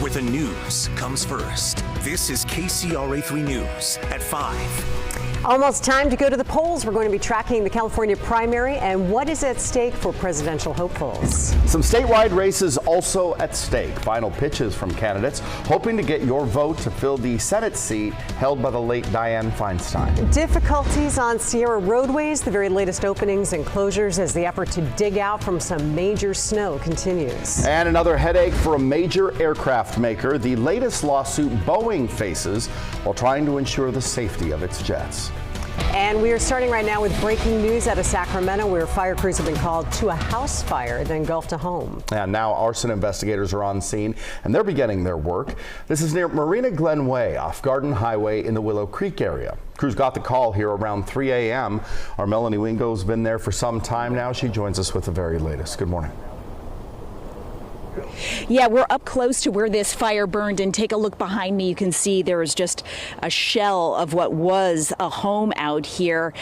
where the news comes first. This is KCRA 3 News at 5. Almost time to go to the polls. We're going to be tracking the California primary and what is at stake for presidential hopefuls. Some statewide races also at stake. Final pitches from candidates hoping to get your vote to fill the Senate seat held by the late Dianne Feinstein. Difficulties on Sierra roadways, the very latest openings and closures as the effort to dig out from some major snow continues. And another headache for a major aircraft maker, the latest lawsuit Boeing faces while trying to ensure the safety of its jets. And we are starting right now with breaking news out of Sacramento, where fire crews have been called to a house fire that engulfed a home. And now arson investigators are on scene and they're beginning their work. This is near Marina Glen Way off Garden Highway in the Willow Creek area. Crews got the call here around 3 a.m. Our Melanie Wingo's been there for some time now. She joins us with the very latest. Good morning. Yeah, we're up close to where this fire burned, and take a look behind me. You can see there is just a shell of what was a home out here.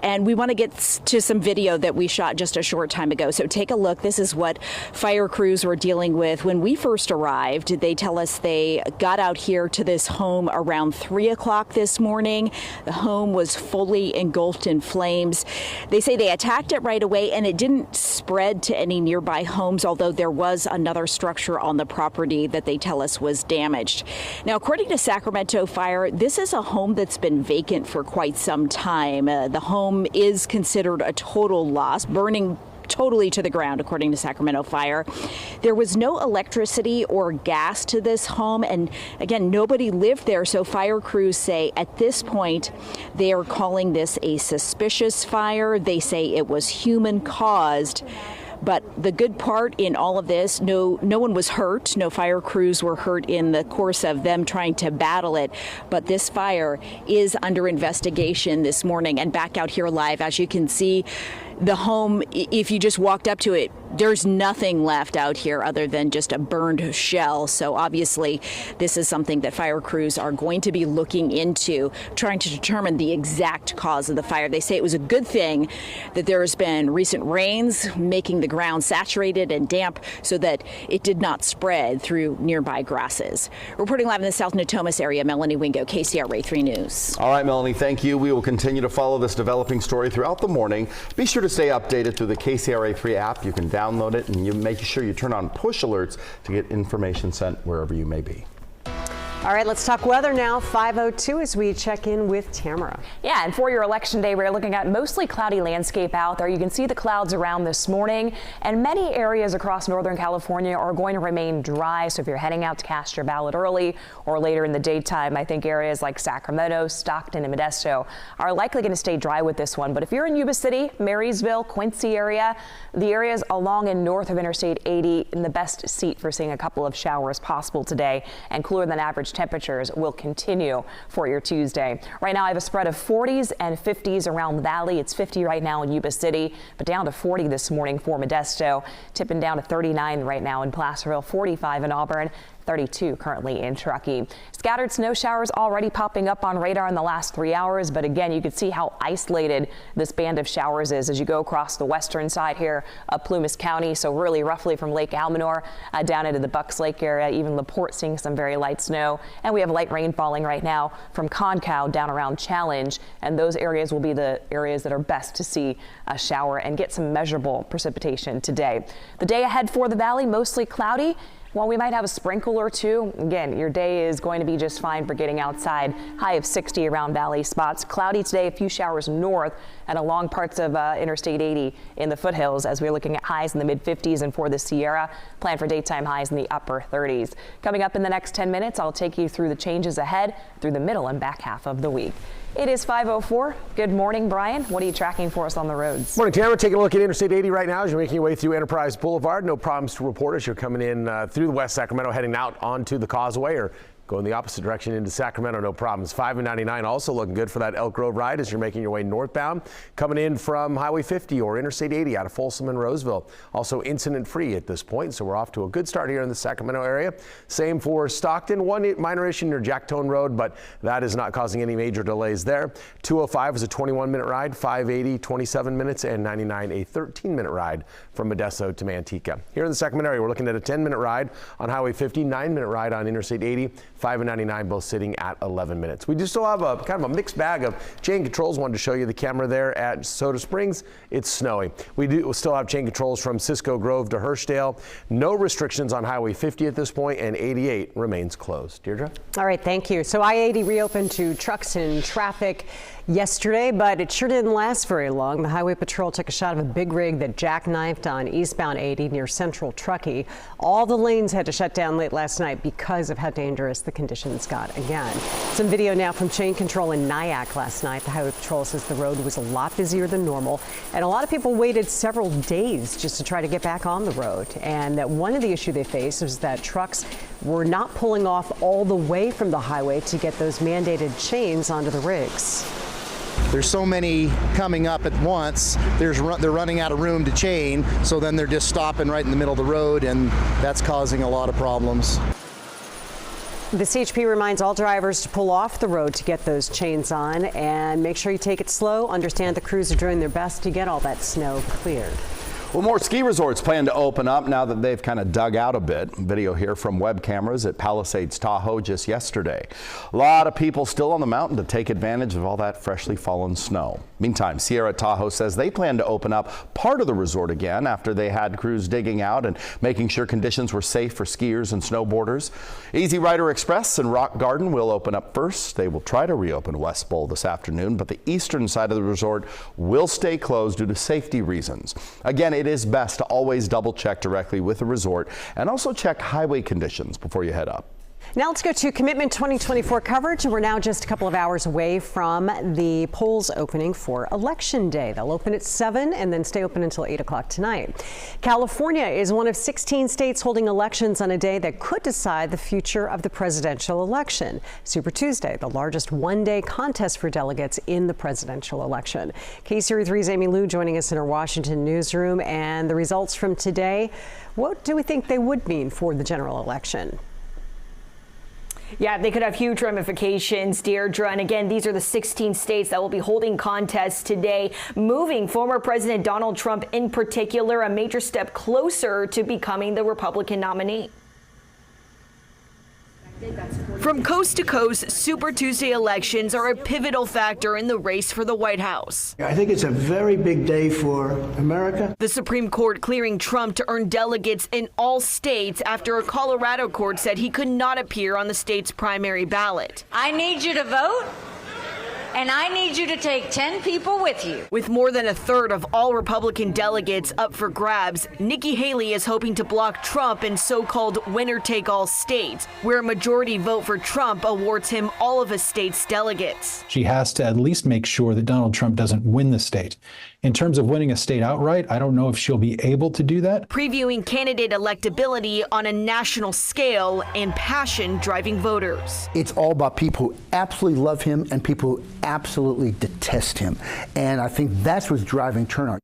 And we want to get to some video that we shot just a short time ago. So take a look. This is what fire crews were dealing with when we first arrived. They tell us they got out here to this home around 3 o'clock this morning. The home was fully engulfed in flames. They say they attacked it right away, and it didn't spread to any nearby homes, although there was another structure on the property that they tell us was damaged. Now, according to Sacramento Fire, this is a home that's been vacant for quite some time. The home is considered a total loss, burning totally to the ground, according to Sacramento Fire. There was no electricity or gas to this home, and again, nobody lived there, so fire crews say at this point they are calling this a suspicious fire. They say it was human caused. But the good part in all of this, no one was hurt. No fire crews were hurt in the course of them trying to battle it. But this fire is under investigation this morning. And back out here live, as you can see, the home, if you just walked up to it, there's nothing left out here other than just a burned shell. So obviously, this is something that fire crews are going to be looking into, trying to determine the exact cause of the fire. They say it was a good thing that there has been recent rains, making the ground saturated and damp so that it did not spread through nearby grasses. Reporting live in the South Natomas area, Melanie Wingo, KCRA 3 News. All right, Melanie, thank you. We will continue to follow this developing story throughout the morning. Be sure to stay updated through the KCRA 3 app. You can download it, and you make sure you turn on push alerts to get information sent wherever you may be. All right, let's talk weather now. 5:02 as we check in with Tamara. Yeah, and for your election day, we're looking at mostly cloudy landscape out there. You can see the clouds around this morning, and many areas across Northern California are going to remain dry. So if you're heading out to cast your ballot early or later in the daytime, I think areas like Sacramento, Stockton, and Modesto are likely going to stay dry with this one. But if you're in Yuba City, Marysville, Quincy area, the areas along and north of Interstate 80 in the best seat for seeing a couple of showers possible today, and cooler than average temperatures will continue for your Tuesday. Right now I have a spread of 40s and 50s around the valley. It's 50 right now in Yuba City, but down to 40 this morning for Modesto, tipping down to 39 right now in Placerville, 45 in Auburn, 32 currently in Truckee. Scattered snow showers already popping up on radar in the last 3 hours, but again, you can see how isolated this band of showers is as you go across the western side here of Plumas County. So really roughly from Lake Almanor down into the Bucks Lake area, even LaPorte seeing some very light snow. And we have light rain falling right now from Concow down around Challenge, and those areas will be the areas that are best to see a shower and get some measurable precipitation today. The day ahead for the valley, mostly cloudy. While we might have a sprinkle or two, again, your day is going to be just fine for getting outside. High of 60 around valley spots. Cloudy today, a few showers north and along parts of Interstate 80 in the foothills as we're looking at highs in the mid-50s, and for the Sierra, plan for daytime highs in the upper 30s. Coming up in the next 10 minutes, I'll take you through the changes ahead through the middle and back half of the week. It is 5:04. Good morning, Brian. What are you tracking for us on the roads? Morning, Tamara. Taking a look at Interstate 80 right now as you're making your way through Enterprise Boulevard. No problems to report as you're coming in through the West Sacramento, heading out onto the Causeway or Going the opposite direction into Sacramento, no problems. 5 and 99 also looking good for that Elk Grove ride as you're making your way northbound. Coming in from Highway 50 or Interstate 80 out of Folsom and Roseville. Also incident free at this point, so we're off to a good start here in the Sacramento area. Same for Stockton. One minor issue near Jacktone Road, but that is not causing any major delays there. 205 is a 21-minute ride, 580, 27 minutes, and 99 a 13-minute ride from Modesto to Manteca. Here in the Sacramento area, we're looking at a 10-minute ride on Highway 50, 9-minute ride on Interstate 80. 5 and 99 both sitting at 11 minutes. We do still have a kind of a mixed bag of chain controls. Wanted to show you the camera there at Soda Springs. It's snowy. We'll still have chain controls from Cisco Grove to Hirschdale. No restrictions on Highway 50 at this point, and 88 remains closed. Deirdre? All right, thank you. So I-80 reopened to trucks and traffic yesterday, but it sure didn't last very long. The Highway Patrol took a shot of a big rig that jackknifed on eastbound 80 near Central Truckee. All the lanes had to shut down late last night because of how dangerous the conditions got again. Some video now from chain control in Nyack last night. The Highway Patrol says the road was a lot busier than normal, and a lot of people waited several days just to try to get back on the road. And that one of the issues they faced was that trucks were not pulling off all the way from the highway to get those mandated chains onto the rigs. There's so many coming up at once, they're running out of room to chain, so then they're just stopping right in the middle of the road, and that's causing a lot of problems. The CHP reminds all drivers to pull off the road to get those chains on, and make sure you take it slow. Understand the crews are doing their best to get all that snow cleared. Well, more ski resorts plan to open up now that they've kind of dug out a bit. Video here from web cameras at Palisades Tahoe just yesterday. A lot of people still on the mountain to take advantage of all that freshly fallen snow. Meantime, Sierra Tahoe says they plan to open up part of the resort again after they had crews digging out and making sure conditions were safe for skiers and snowboarders. Easy Rider Express and Rock Garden will open up first. They will try to reopen West Bowl this afternoon, but the eastern side of the resort will stay closed due to safety reasons. Again, it is best to always double check directly with the resort and also check highway conditions before you head up. Now let's go to Commitment 2024 coverage. We're now just a couple of hours away from the polls opening for Election Day. They'll open at 7 and then stay open until 8 o'clock tonight. California is one of 16 states holding elections on a day that could decide the future of the presidential election. Super Tuesday, the largest one-day contest for delegates in the presidential election. KRCA3's Amy Lou joining us in our Washington newsroom. And the results from today, what do we think they would mean for the general election? Yeah, they could have huge ramifications, Deirdre. And again, these are the 16 states that will be holding contests today, moving former President Donald Trump in particular a major step closer to becoming the Republican nominee. From coast to coast, Super Tuesday elections are a pivotal factor in the race for the White House. I think it's a very big day for America. The Supreme Court clearing Trump to earn delegates in all states after a Colorado court said he could not appear on the state's primary ballot. I need you to vote, and I need you to take 10 people with you. With more than a third of all Republican delegates up for grabs, Nikki Haley is hoping to block Trump in so-called winner-take-all states, where a majority vote for Trump awards him all of a state's delegates. She has to at least make sure that Donald Trump doesn't win the state. In terms of winning a state outright, I don't know if she'll be able to do that. Previewing candidate electability on a national scale and passion driving voters. It's all about people who absolutely love him and people who absolutely detest him. And I think that's what's driving turnout.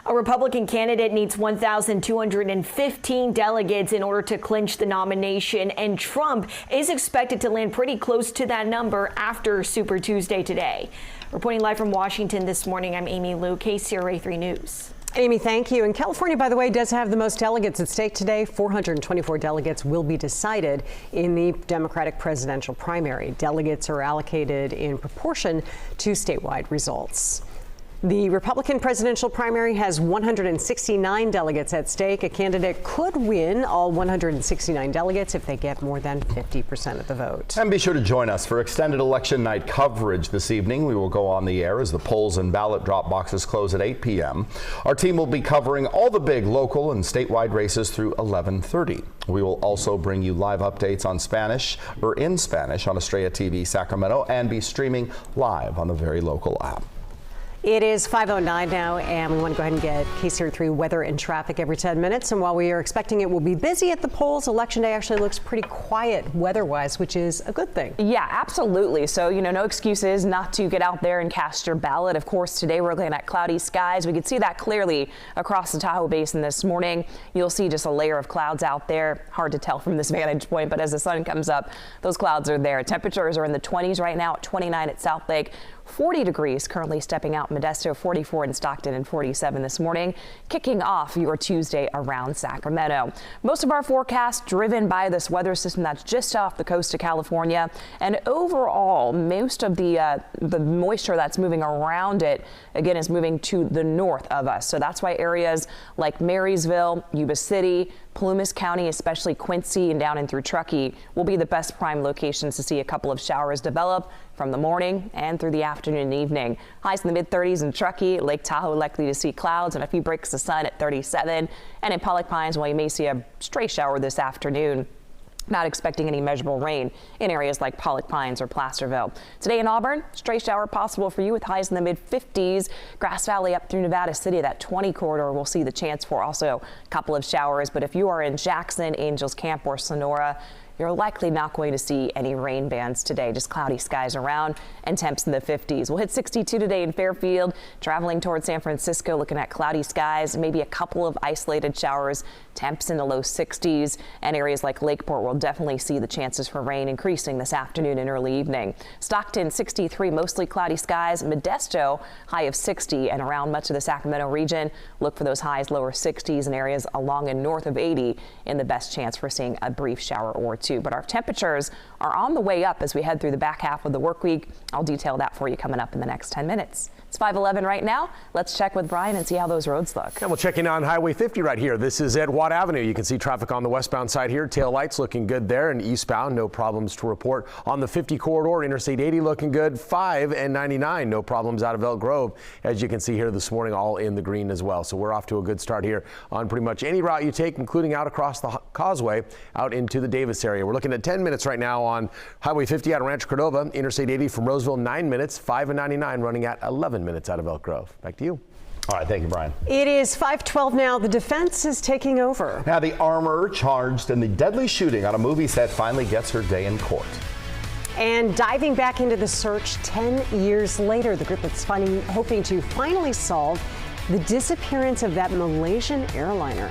A Republican candidate needs 1,215 delegates in order to clinch the nomination, and Trump is expected to land pretty close to that number after Super Tuesday today. Reporting live from Washington this morning, I'm Amy Lou, KRCA3 News. Amy, thank you. And California, by the way, does have the most delegates at stake today. 424 delegates will be decided in the Democratic presidential primary. Delegates are allocated in proportion to statewide results. The Republican presidential primary has 169 delegates at stake. A candidate could win all 169 delegates if they get more than 50% of the vote. And be sure to join us for extended election night coverage this evening. We will go on the air as the polls and ballot drop boxes close at 8 p.m. Our team will be covering all the big local and statewide races through 11:30. We will also bring you live updates on Spanish or in Spanish on Estrella TV Sacramento and be streaming live on the Very Local app. It is 5:09 now, and we want to go ahead and get KCR3 weather and traffic every 10 minutes. And while we are expecting it will be busy at the polls, Election Day actually looks pretty quiet weather-wise, which is a good thing. Yeah, absolutely. So, no excuses not to get out there and cast your ballot. Of course, today we're looking at cloudy skies. We could see that clearly across the Tahoe Basin this morning. You'll see just a layer of clouds out there. Hard to tell from this vantage point, but as the sun comes up, those clouds are there. Temperatures are in the 20s right now, at 29 at South Lake. 40 degrees currently stepping out in Modesto, 44 in Stockton, and 47 this morning, kicking off your Tuesday around Sacramento. Most of our forecast driven by this weather system that's just off the coast of California, and overall, most of the moisture that's moving around it, again, is moving to the north of us. So that's why areas like Marysville, Yuba City, Plumas County, especially Quincy and down and through Truckee, will be the best prime locations to see a couple of showers develop from the morning and through the afternoon and evening. Highs in the mid-30s in Truckee. Lake Tahoe likely to see clouds and a few breaks of sun at 37. And in Pollock Pines, well, you may see a stray shower this afternoon. Not expecting any measurable rain in areas like Pollock Pines or Placerville. Today in Auburn, stray shower possible for you with highs in the mid-50s. Grass Valley up through Nevada City, that 20 corridor, we'll see the chance for also a couple of showers. But if you are in Jackson, Angels Camp, or Sonora, you're likely not going to see any rain bands today. Just cloudy skies around and temps in the 50s. We'll hit 62 today in Fairfield. Traveling towards San Francisco, looking at cloudy skies, maybe a couple of isolated showers. Temps in the low 60s, and areas like Lakeport will definitely see the chances for rain increasing this afternoon and early evening. Stockton 63, mostly cloudy skies. Modesto high of 60, and around much of the Sacramento region, look for those highs lower 60s, and areas along and north of 80 in the best chance for seeing a brief shower or two. But our temperatures are on the way up as we head through the back half of the work week. I'll detail that for you coming up in the next 10 minutes. It's 5:11 right now. Let's check with Brian and see how those roads look. And we'll check in on Highway 50 right here. This is at Watt Avenue. You can see traffic on the westbound side here. Tail lights looking good there, and eastbound, no problems to report. On the 50 corridor, Interstate 80 looking good. 5 and 99, no problems out of Elk Grove. As you can see here this morning, all in the green as well. So we're off to a good start here on pretty much any route you take, including out across the causeway out into the Davis area. We're looking at 10 minutes right now on Highway 50 out of Rancho Cordova. Interstate 80 from Roseville, 9 minutes. 5 and 99 running at 11 minutes out of Elk Grove. Back to you. All right, thank you, Brian. It is 5:12 now. The defense is taking over. Now, the armor charged in the deadly shooting on a movie set finally gets her day in court. And diving back into the search 10 years later, the group that's hoping to finally solve the disappearance of that Malaysian airliner.